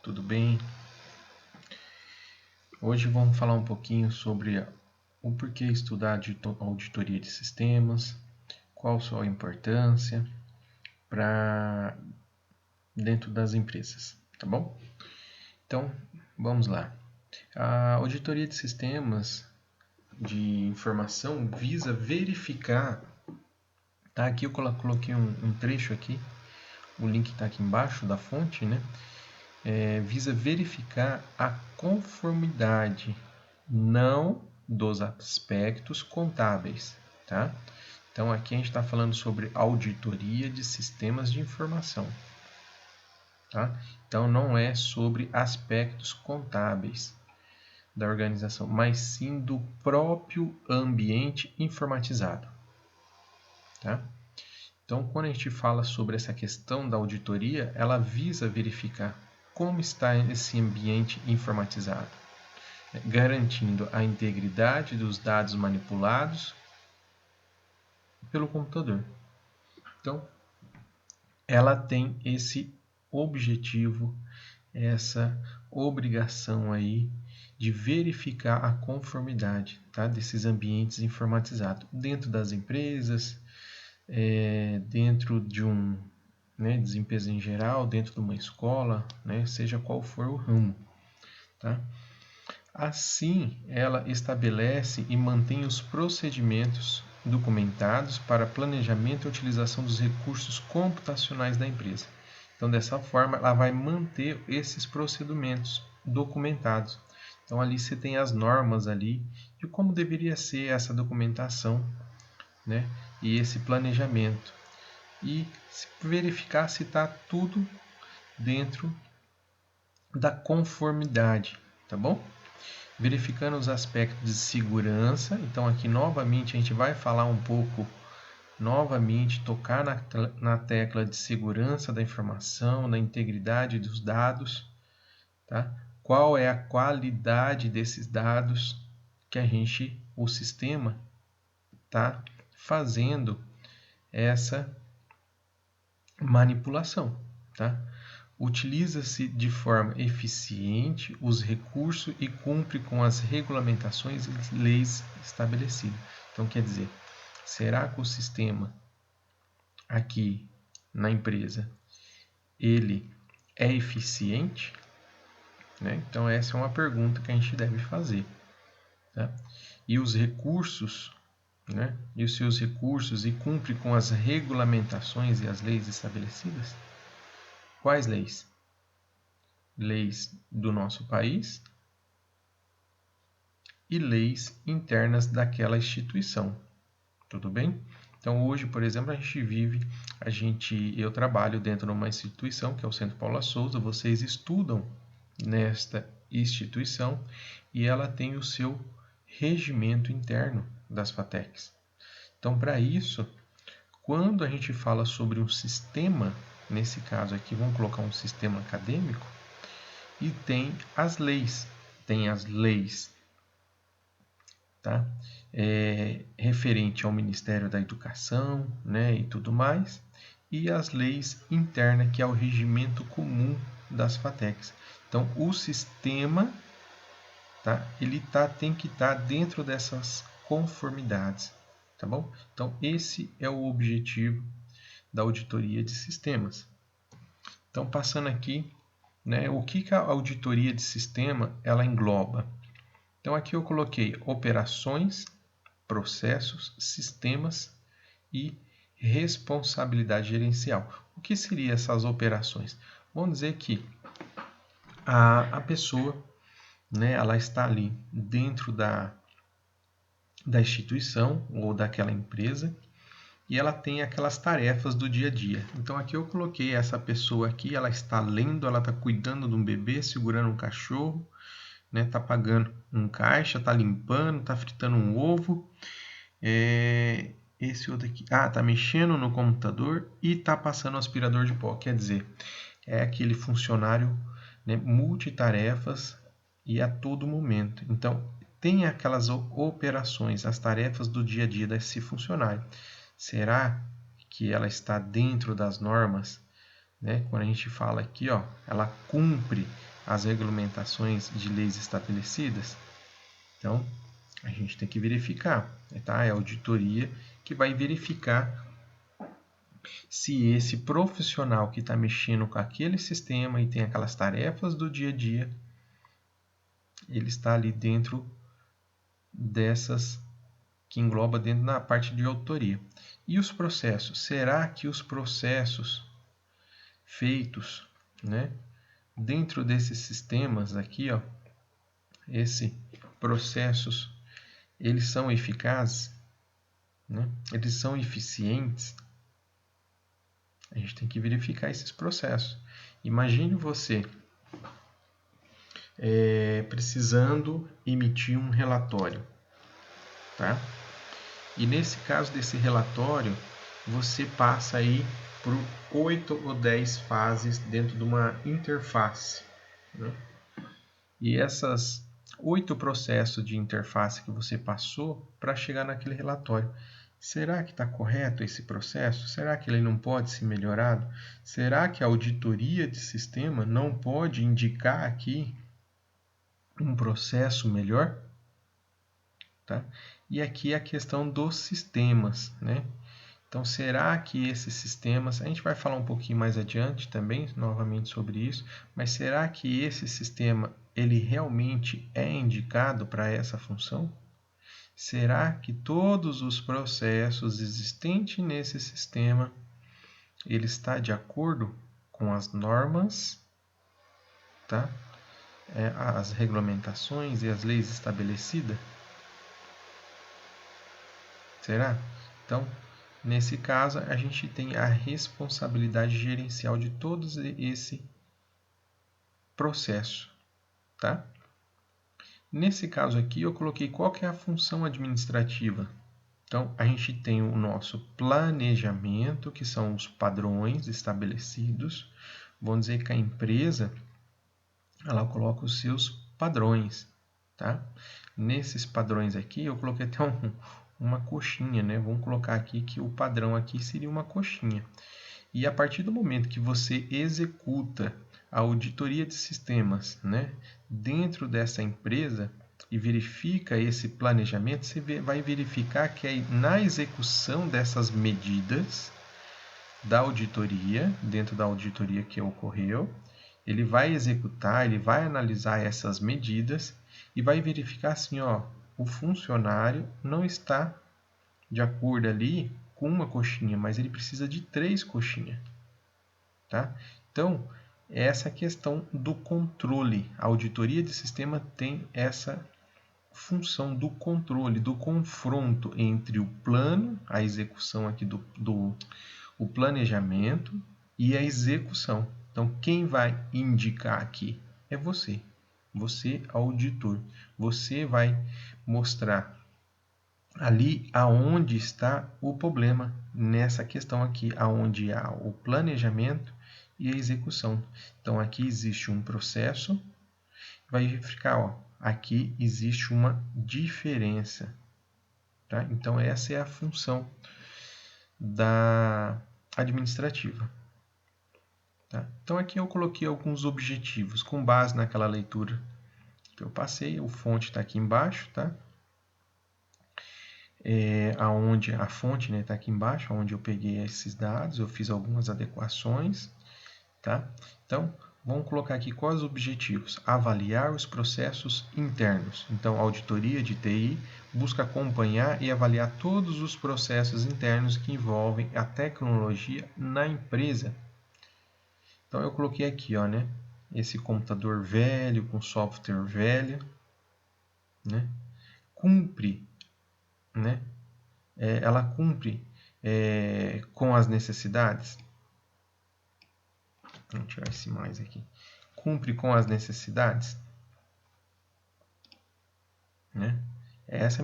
tudo bem? Hoje vamos falar um pouquinho sobre o porquê estudar auditoria de sistemas, qual sua importância para dentro das empresas, tá bom? Então, vamos lá. A auditoria de sistemas de informação visa verificar, tá? Aqui eu coloquei um trecho aqui, o link está aqui embaixo da fonte, né? Visa verificar a conformidade, não dos aspectos contábeis, tá? Então aqui a gente está falando sobre auditoria de sistemas de informação, tá? Então não é sobre aspectos contábeis da organização, mas sim do próprio ambiente informatizado, tá? Então quando a gente fala sobre essa questão da auditoria, ela visa verificar como está esse ambiente informatizado, garantindo a integridade dos dados manipulados pelo computador. Então, ela tem esse objetivo, essa obrigação aí de verificar a conformidade, tá, desses ambientes informatizados dentro das empresas, dentro de de empresa em geral, dentro de uma escola, né, seja qual for o ramo, tá? Assim, ela estabelece e mantém os procedimentos documentados para planejamento e utilização dos recursos computacionais da empresa. Então, dessa forma, ela vai manter esses procedimentos documentados. Então, ali você tem as normas ali de como deveria ser essa documentação, né? E esse planejamento. E verificar se está tudo dentro da conformidade, tá bom? Verificando os aspectos de segurança. Então aqui novamente a gente vai falar um pouco, novamente tocar na tecla de segurança da informação, da integridade dos dados, tá? Qual é a qualidade desses dados que o sistema está fazendo essa manipulação, tá? Utiliza-se de forma eficiente os recursos e cumpre com as regulamentações e leis estabelecidas. Então, quer dizer, será que o sistema aqui na empresa ele é eficiente? Né? Então, essa é uma pergunta que a gente deve fazer. Tá? E os recursos, né? E os seus recursos e cumpre com as regulamentações e as leis estabelecidas? Quais leis? Leis do nosso país e leis internas daquela instituição. Tudo bem? Então hoje, por exemplo, eu trabalho dentro de uma instituição que é o Centro Paula Souza, vocês estudam nesta instituição e ela tem o seu regimento interno das FATECs. Então, para isso, quando a gente fala sobre um sistema, nesse caso aqui, vamos colocar um sistema acadêmico, e tem as leis. Tem as leis, tá? Referente ao Ministério da Educação, né, e tudo mais, e as leis internas, que é o regimento comum das FATECs. Então, o sistema, tá, tem que estar dentro dessas conformidades, tá bom? Então, esse é o objetivo da auditoria de sistemas. Então, passando aqui, né, o que a auditoria de sistema ela engloba? Então, aqui eu coloquei operações, processos, sistemas e responsabilidade gerencial. O que seriam essas operações? Vamos dizer que a pessoa, né, ela está ali dentro da instituição ou daquela empresa e ela tem aquelas tarefas do dia a dia. Então aqui eu coloquei essa pessoa aqui, ela está lendo, ela está cuidando de um bebê, segurando um cachorro, né, tá pagando um caixa, tá limpando, tá fritando um ovo. Esse outro aqui, tá mexendo no computador e tá passando o aspirador de pó. Quer dizer, é aquele funcionário, né, multitarefas e a todo momento. Então, tem aquelas operações, as tarefas do dia a dia desse funcionário. Será que ela está dentro das normas? Né? Quando a gente fala aqui, ó, ela cumpre as regulamentações de leis estabelecidas? Então, a gente tem que verificar, tá? É a auditoria que vai verificar se esse profissional que está mexendo com aquele sistema e tem aquelas tarefas do dia a dia, ele está ali dentro dessas que engloba dentro da parte de autoria. E os processos? Será que os processos feitos, né, dentro desses sistemas aqui, ó, esses processos, eles são eficazes, né? Eles são eficientes? A gente tem que verificar esses processos. Imagine você precisando emitir um relatório, tá? E nesse caso desse relatório, você passa aí por 8 ou 10 fases dentro de uma interface, né? E essas 8 processos de interface que você passou para chegar naquele relatório, será que está correto esse processo? Será que ele não pode ser melhorado? Será que a auditoria de sistema não pode indicar aqui um processo melhor? Tá? E aqui a questão dos sistemas, né? Então, será que esses sistemas, a gente vai falar um pouquinho mais adiante também, novamente sobre isso, mas será que esse sistema, ele realmente é indicado para essa função? Será que todos os processos existentes nesse sistema, ele está de acordo com as normas, tá? As regulamentações e as leis estabelecidas? Será? Então, nesse caso, a gente tem a responsabilidade gerencial de todo esse processo, tá? Nesse caso aqui, eu coloquei qual que é a função administrativa. Então, a gente tem o nosso planejamento, que são os padrões estabelecidos. Vamos dizer que a empresa, ela coloca os seus padrões, tá? Nesses padrões aqui, eu coloquei até uma coxinha, né? Vamos colocar aqui que o padrão aqui seria uma coxinha. E a partir do momento que você executa a auditoria de sistemas, né, dentro dessa empresa e verifica esse planejamento, você vai verificar que na execução dessas medidas da auditoria, dentro da auditoria que ocorreu, ele vai executar, ele vai analisar essas medidas e vai verificar assim, ó, o funcionário não está de acordo ali com uma coxinha, mas ele precisa de 3 coxinhas, tá? Então, essa questão do controle, a auditoria de sistema tem essa função do controle, do confronto entre o plano, a execução aqui o planejamento e a execução. Então, quem vai indicar aqui é você. Você, auditor. Você vai mostrar ali aonde está o problema nessa questão aqui, aonde há o planejamento e a execução. Então, aqui existe um processo, vai verificar, ó, aqui existe uma diferença, tá? Então, essa é a função da administrativa. Tá? Então, aqui eu coloquei alguns objetivos com base naquela leitura que eu passei. O fonte está aqui embaixo, tá? Aonde a fonte está aqui embaixo, onde eu peguei esses dados, eu fiz algumas adequações, tá? Então, vamos colocar aqui quais os objetivos. Avaliar os processos internos. Então, a auditoria de TI busca acompanhar e avaliar todos os processos internos que envolvem a tecnologia na empresa. Então, eu coloquei aqui, ó, né? Esse computador velho, com software velho, né? Cumpre, né? Ela cumpre com as necessidades. Vamos tirar esse mais aqui. Cumpre com as necessidades? Né? Essa é a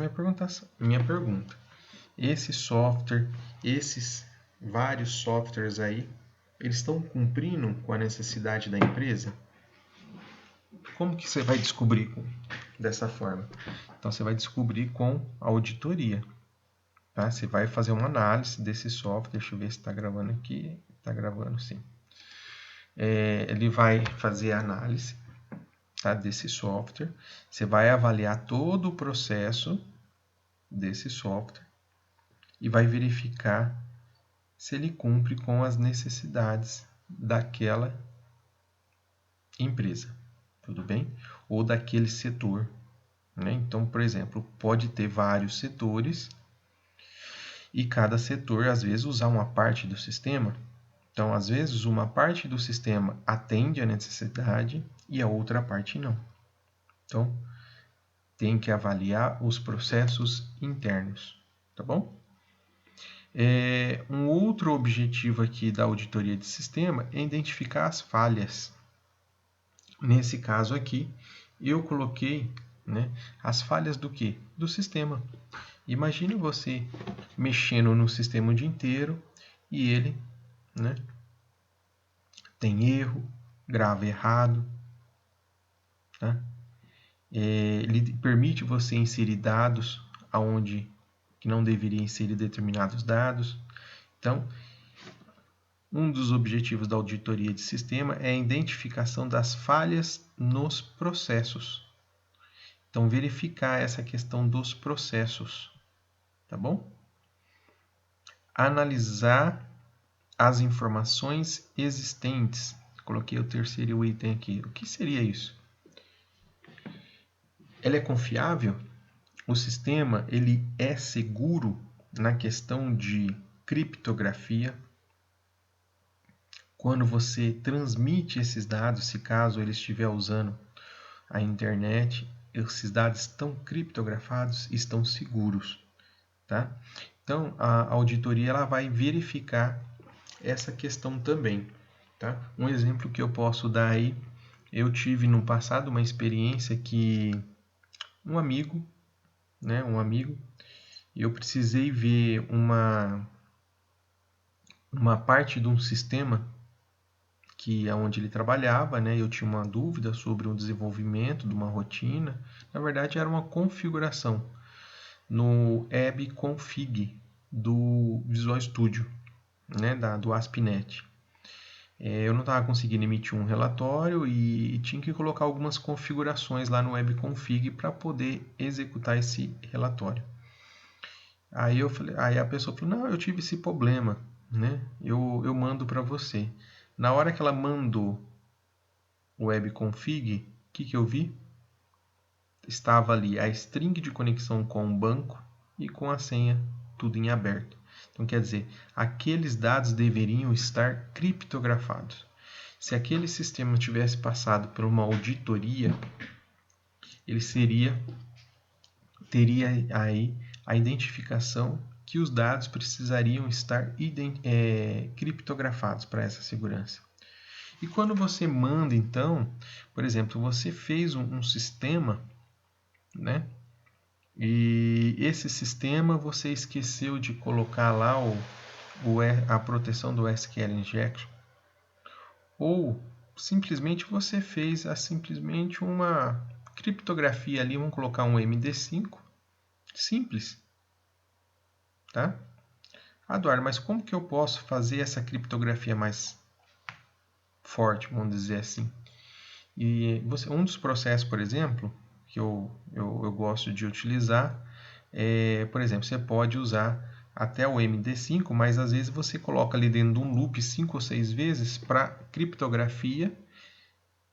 minha pergunta. Esse software, esses vários softwares aí, eles estão cumprindo com a necessidade da empresa? Como que você vai descobrir dessa forma? Então, você vai descobrir com a auditoria. Tá? Você vai fazer uma análise desse software. Deixa eu ver se está gravando aqui. Está gravando, sim. Ele vai fazer a análise, tá, desse software. Você vai avaliar todo o processo desse software e vai verificar se ele cumpre com as necessidades daquela empresa, tudo bem? Ou daquele setor, né? Então, por exemplo, pode ter vários setores e cada setor, às vezes, usar uma parte do sistema. Então, às vezes, uma parte do sistema atende a necessidade e a outra parte não. Então, tem que avaliar os processos internos, tá bom? Um outro objetivo aqui da auditoria de sistema é identificar as falhas. Nesse caso aqui, eu coloquei, né, as falhas do quê? Do sistema. Imagine você mexendo no sistema o dia inteiro e ele, né, tem erro, grava errado, tá? Ele permite você inserir dados aonde que não deveria inserir determinados dados. Então, um dos objetivos da auditoria de sistema é a identificação das falhas nos processos. Então, verificar essa questão dos processos, tá bom? Analisar as informações existentes. Coloquei o terceiro item aqui. O que seria isso? Ela é confiável? O sistema ele é seguro na questão de criptografia? Quando você transmite esses dados, se caso ele estiver usando a internet, esses dados estão criptografados, estão seguros, tá? Então, a auditoria ela vai verificar essa questão também, tá? Um exemplo que eu posso dar aí, eu tive no passado uma experiência que um amigo, eu precisei ver uma parte de um sistema que é onde ele trabalhava, né? Eu tinha uma dúvida sobre o desenvolvimento de uma rotina. Na verdade, era uma configuração no webconfig do Visual Studio, né? Do ASP.NET. Eu não estava conseguindo emitir um relatório e tinha que colocar algumas configurações lá no webconfig para poder executar esse relatório. Aí a pessoa falou, não, eu tive esse problema, né? Eu mando para você. Na hora que ela mandou o webconfig, o que eu vi? Estava ali a string de conexão com o banco e com a senha, tudo em aberto. Então, quer dizer, aqueles dados deveriam estar criptografados. Se aquele sistema tivesse passado por uma auditoria, ele teria aí a identificação que os dados precisariam estar criptografados para essa segurança. E quando você manda, então, por exemplo, você fez um sistema, né? E esse sistema você esqueceu de colocar lá a proteção do SQL Injection. Ou simplesmente você fez simplesmente uma criptografia ali, vamos colocar um MD5, simples, tá? Eduardo, mas como que eu posso fazer essa criptografia mais forte, vamos dizer assim? E um dos processos, por exemplo, que eu gosto de utilizar, por exemplo, você pode usar até o MD5, mas às vezes você coloca ali dentro de um loop 5 ou 6 vezes para criptografia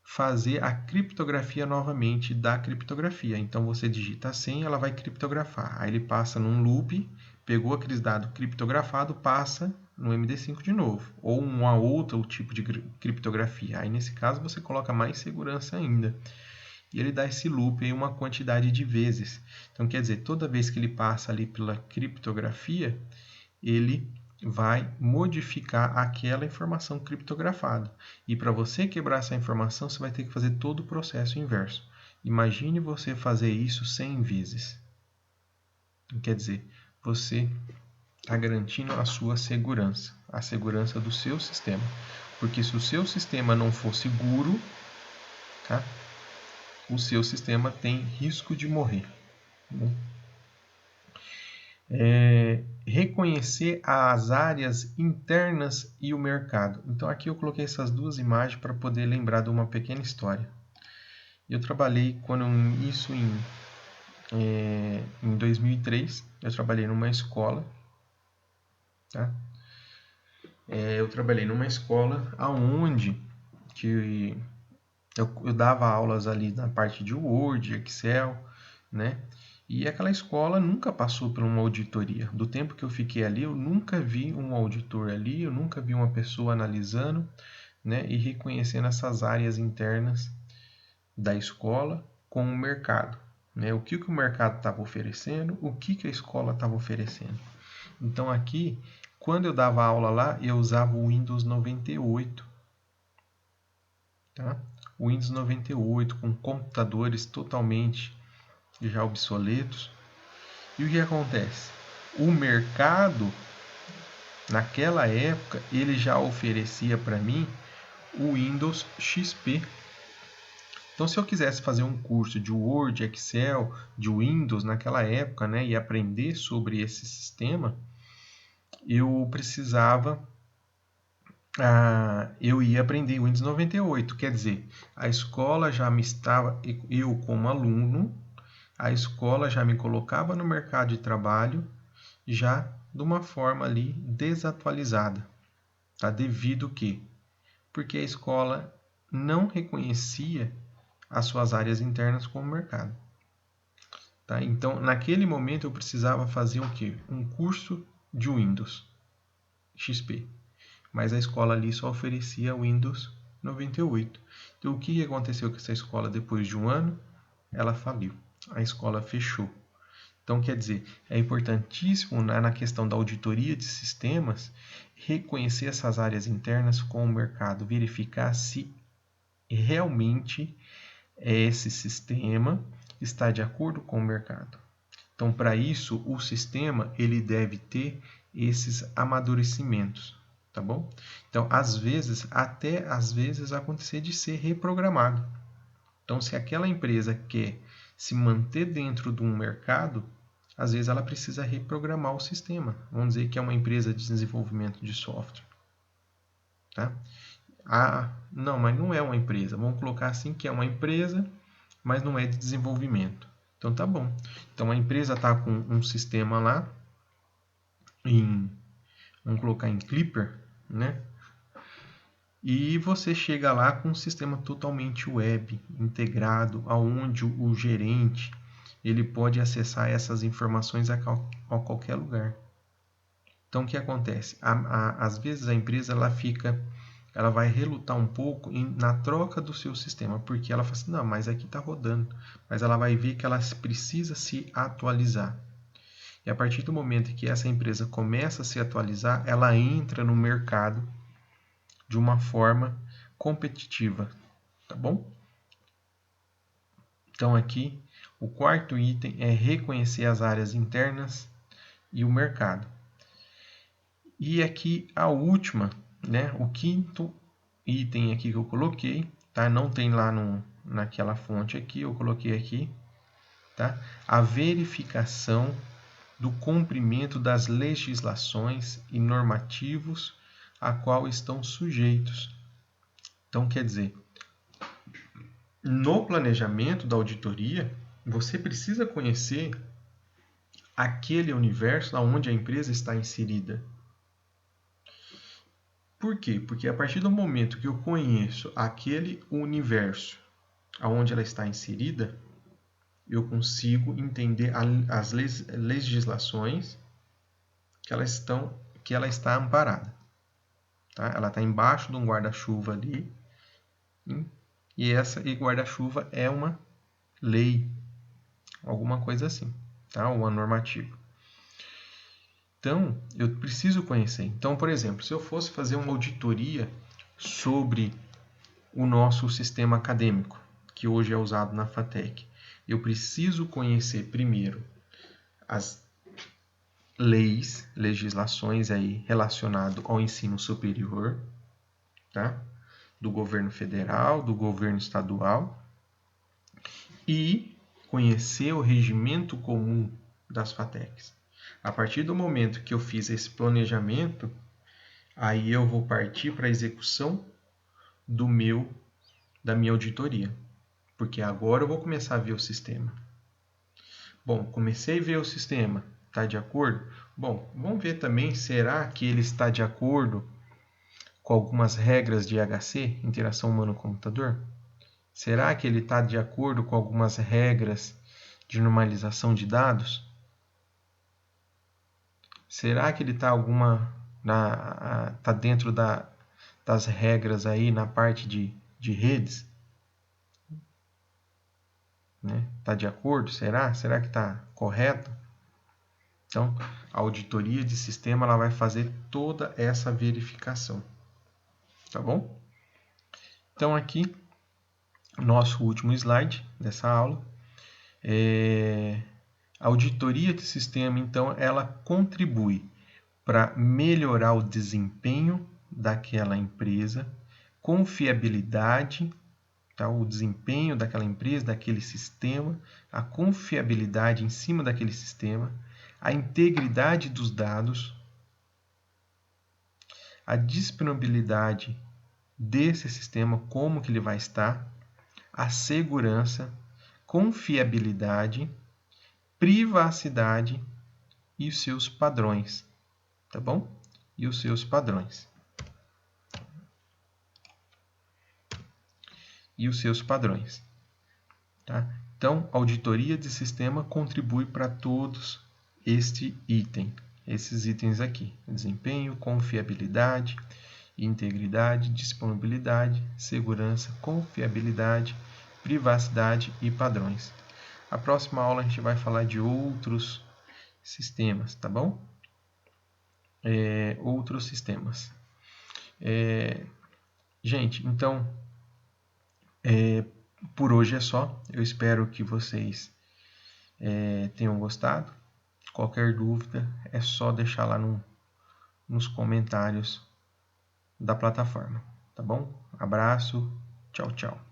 fazer a criptografia novamente da criptografia. Então você digita a senha, ela vai criptografar. Aí ele passa num loop, pegou aqueles dados criptografados, passa no MD5 de novo, ou um outro tipo de criptografia. Aí nesse caso você coloca mais segurança ainda. E ele dá esse loop em uma quantidade de vezes. Então quer dizer, toda vez que ele passa ali pela criptografia, ele vai modificar aquela informação criptografada. E para você quebrar essa informação, você vai ter que fazer todo o processo inverso. Imagine você fazer isso 100 vezes. Quer dizer, você está garantindo a sua segurança, a segurança do seu sistema. Porque se o seu sistema não for seguro, tá? O seu sistema tem risco de morrer. Reconhecer as áreas internas e o mercado. Então aqui eu coloquei essas duas imagens para poder lembrar de uma pequena história. Eu trabalhei em 2003, eu trabalhei numa escola, tá? Eu trabalhei numa escola aonde que eu dava aulas ali na parte de Word, Excel, né? E aquela escola nunca passou por uma auditoria. Do tempo que eu fiquei ali, eu nunca vi um auditor ali, eu nunca vi uma pessoa analisando, né, e reconhecendo essas áreas internas da escola com o mercado, né? O que o mercado estava oferecendo, o que a escola estava oferecendo. Então aqui, quando eu dava aula lá, eu usava o Windows 98, tá? O Windows 98 com computadores totalmente já obsoletos. E o que acontece? O mercado, naquela época, ele já oferecia para mim o Windows XP. Então, se eu quisesse fazer um curso de Word, Excel, de Windows naquela época, né, e aprender sobre esse sistema, eu precisava, eu ia aprender Windows 98. Quer dizer, a escola já me estava, eu como aluno, a escola já me colocava no mercado de trabalho já de uma forma ali desatualizada, tá? Devido que? Porque a escola não reconhecia as suas áreas internas como mercado. Tá? Então, naquele momento, eu precisava fazer o quê? Um curso de Windows XP. Mas a escola ali só oferecia Windows 98. Então, o que aconteceu com essa escola depois de um ano? Ela faliu. A escola fechou. Então, quer dizer, é importantíssimo na questão da auditoria de sistemas reconhecer essas áreas internas com o mercado, verificar se realmente esse sistema está de acordo com o mercado. Então, para isso, o sistema ele deve ter esses amadurecimentos, tá bom? Então, às vezes acontecer de ser reprogramado. Então, se aquela empresa quer se manter dentro de um mercado, às vezes ela precisa reprogramar o sistema. Vamos dizer que é uma empresa de desenvolvimento de software, tá? Não, mas não é uma empresa. Vamos colocar assim que é uma empresa, mas não é de desenvolvimento. Então tá bom. Então a empresa está com um sistema lá vamos colocar em Clipper, né? E você chega lá com um sistema totalmente web, integrado, aonde o gerente ele pode acessar essas informações a qualquer lugar. Então, o que acontece? Às vezes a empresa ela vai relutar um pouco na troca do seu sistema, porque ela fala assim, não, mas aqui está rodando. Mas ela vai ver que ela precisa se atualizar. E a partir do momento que essa empresa começa a se atualizar, ela entra no mercado de uma forma competitiva, tá bom? Então aqui, o quarto item é reconhecer as áreas internas e o mercado. E aqui a última, né, o quinto item aqui que eu coloquei, tá? Não tem lá naquela fonte aqui, eu coloquei aqui, tá? A verificação do cumprimento das legislações e normativos a qual estão sujeitos. Então, quer dizer, no planejamento da auditoria, você precisa conhecer aquele universo onde a empresa está inserida. Por quê? Porque a partir do momento que eu conheço aquele universo onde ela está inserida, eu consigo entender as legislações que ela está amparada. Tá? Ela está embaixo de um guarda-chuva ali, e guarda-chuva é uma lei, alguma coisa assim, tá? Uma normativa. Então, eu preciso conhecer. Então, por exemplo, se eu fosse fazer uma auditoria sobre o nosso sistema acadêmico, que hoje é usado na FATEC, eu preciso conhecer primeiro as legislações aí relacionado ao ensino superior, tá? Do governo federal, do governo estadual, e conhecer o regimento comum das FATECs. A partir do momento que eu fiz esse planejamento, aí eu vou partir para a execução da minha auditoria. porque agora eu vou começar a ver o sistema. Bom, comecei a ver o sistema, está de acordo? Bom, vamos ver também, será que ele está de acordo com algumas regras de IHC, interação humano-computador? Será que ele está de acordo com algumas regras de normalização de dados? Será que ele está tá dentro das regras aí na parte de redes? Né? Tá de acordo? Será? Será que está correto? Então, a auditoria de sistema ela vai fazer toda essa verificação. Tá bom? Então, aqui, nosso último slide dessa aula. A auditoria de sistema, então, ela contribui para melhorar o desempenho daquela empresa, confiabilidade, tá? O desempenho daquela empresa, daquele sistema, a confiabilidade em cima daquele sistema, a integridade dos dados, a disponibilidade desse sistema, como que ele vai estar, a segurança, confiabilidade, privacidade e os seus padrões, tá bom? E os seus padrões. Tá? Então, a auditoria de sistema contribui para todos esses itens aqui: desempenho, confiabilidade, integridade, disponibilidade, segurança, confiabilidade, privacidade e padrões. A próxima aula a gente vai falar de outros sistemas, tá bom? Outros sistemas. Gente, então, por hoje é só. Eu espero que vocês tenham gostado. Qualquer dúvida é só deixar lá nos comentários da plataforma, tá bom? Abraço, tchau, tchau.